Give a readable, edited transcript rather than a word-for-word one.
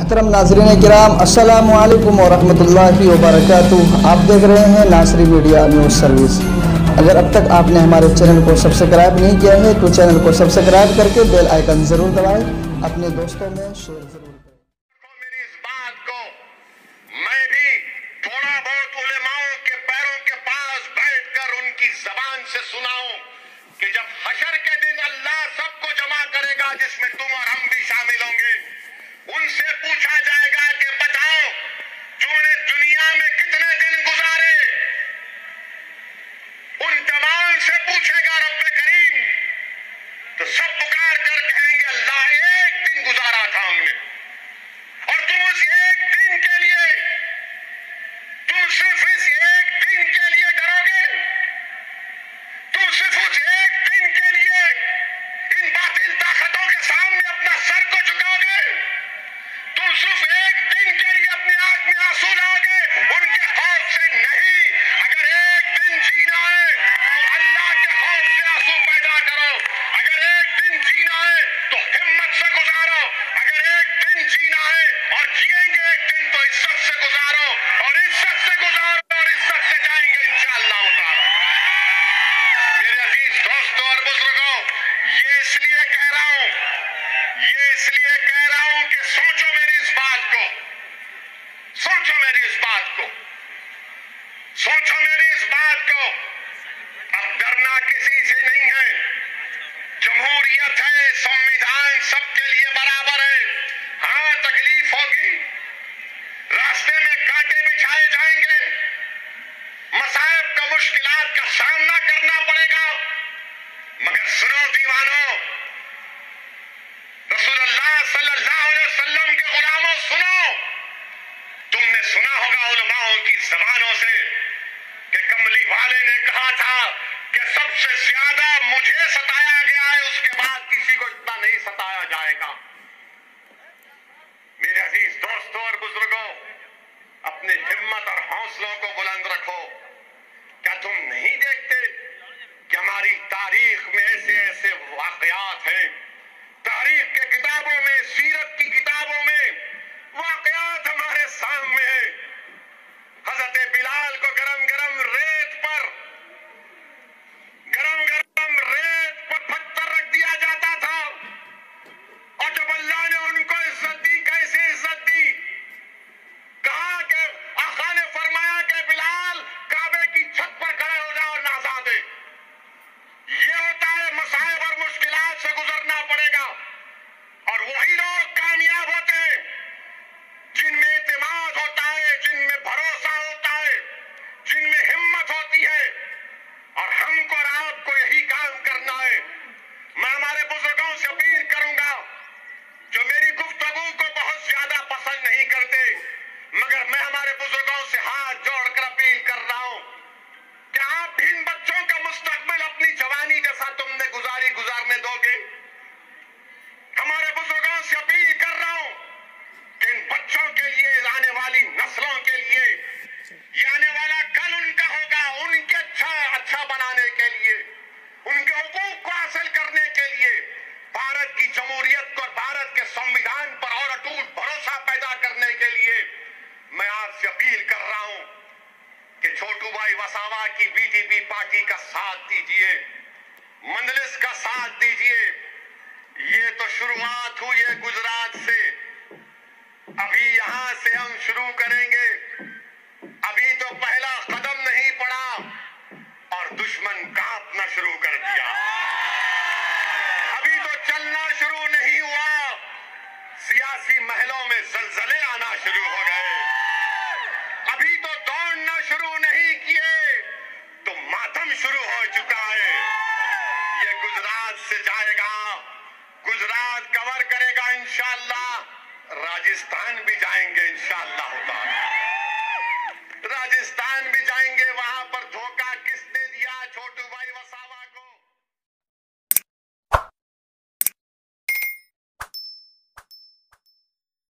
मोहतरम नाज़रीन किराम, अस्सलामु अलैकुम वरहमतुल्लाहि वबरकातुह। आप देख रहे हैं नासरी मीडिया न्यूज़ सर्विस। अगर अब तक आपने हमारे चैनल को सब्सक्राइब नहीं किया है तो चैनल को सब्सक्राइब करके बेल आइकन ज़रूर दबाएं, अपने दोस्तों में शेयर ज़रूर करें। मेरी इस बात को मैं भी थोड़ा बहुत उलेमाओं के पैरों के पास बैठकर उनकी जबान से सुनाऊं कि जब हशर के दिन अल्लाह सबको जमा करेगा, जिसमें तुम और हम भी शामिल होंगे, उनसे पूछा जाएगा कि बताओ तुमने दुनिया में कितने दिन गुजारे। उन तमाम से पूछेगा रब्बे करीम, तो सब पुकार कर कहेंगे अल्लाह एक दिन गुजारा था हमने। और तुम उस एक दिन के लिए, तुम सिर्फ इस एक दिन के लिए डरोगे, तुम सिर्फ उस एक दिन के लिए इन बातिल ताकतों के सामने अपना सर को झुकाओगे, तुम सिर्फ एक दिन के लिए अपनी आंख में आंसू लाओगे उनके खौफ से नहीं। अगर एक दिन जीना है तो अल्लाह के खौफ से आंसू पैदा करो। अगर एक दिन जीना है तो हिम्मत से गुजारो। अगर एक दिन जीना है और जिएंगे एक दिन तो इज्जत से गुजारो, और इज्जत से गुजारो और इज्जत से जाएंगे इंशाअल्लाह ताला। मेरे अजीज दोस्तों और बुजुर्गों, ये इसलिए कह रहा हूं कि सोचो मेरी इस बात को, सोचो मेरी इस बात को, सोचो मेरी इस बात को। अब डरना किसी से नहीं है। जमहूरियत है, संविधान सबके लिए बराबर है। हाँ, तकलीफ होगी, रास्ते में कांटे बिछाए जाएंगे, मसाइब का मुश्किलात का सामना करना पड़ेगा, मगर सुनो दीवानों, रसूलुल्लाह सल्लल्लाहु अलैहि वसल्लम के गुलामों, सुनो। तुमने सुना होगा उलमाओं की जबानों से कि कमली वाले ने कहा था कि सबसे ज्यादा मुझे सताया गया है, उसके बाद किसी को इतना नहीं सताया जाएगा। मेरे अजीज दोस्तों और बुजुर्गों, अपनी हिम्मत और हौसलों को बुलंद रखो। क्या तुम नहीं देखते कि हमारी तारीख में ऐसे ऐसे वाकयात हैं, तारीख के किताबों में, सीरत की किताबों में वाकयात हमारे सामने है। हजरत बिलाल को गरम गरम रेत पर पत्थर रख दिया जाता था, और जब अल्लाह ने उनको इज्जत दी, कैसे इज्जत दी, कहा कि आका ने फरमाया कि बिलाल काबे की छत पर खड़े हो जाओ और नाज़ा दे। ये होता है, मसाइब और मुश्किलात से गुजरना पड़ेगा। और वही लोग कामयाब होते हैं जिनमें एतमाद होता है, जिनमें भरोसा होता है, जिनमें हिम्मत होती है। और हमको और आपको यही काम करना है। मैं हमारे बुजुर्गों से अपील करूंगा, जो मेरी गुफ्तगू को बहुत ज्यादा पसंद नहीं करते, मगर मैं हमारे बुजुर्गों से हाथ जोड़कर अपील कर रहा हूं कि आप इन बच्चों का मुस्तकबिल अपनी जवानी जैसा तुमने गुजारने दोगे। हमारे बुजुर्गों से अपील कर रहा हूं कि इन बच्चों के लिए, आने वाली नस्लों के लिए, ये आने वाला कल उनका होगा, उनके अच्छा बनाने के लिए, उनके हुकूक को हासिल करने के लिए, भारत की जमहूरियत को, भारत के संविधान पर और अटूट भरोसा पैदा करने के लिए मैं आपसे अपील कर रहा हूं कि छोटू भाई वसावा की बीटीपी पार्टी का साथ दीजिए, मंजलिस का साथ दीजिए। ये तो शुरुआत हुई है गुजरात से, अभी यहां से हम शुरू करेंगे। अभी तो पहला कदम नहीं पड़ा और दुश्मन कांपना शुरू कर दिया। अभी तो चलना शुरू नहीं हुआ, सियासी महलों में जलजले आना शुरू हो गए। अभी तो दौड़ना शुरू नहीं किए तो मातम शुरू हो चुका है। ये गुजरात से जाएगा, गुजरात कवर करेगा इंशाअल्लाह, राजस्थान भी जाएंगे इंशाअल्लाह ताला।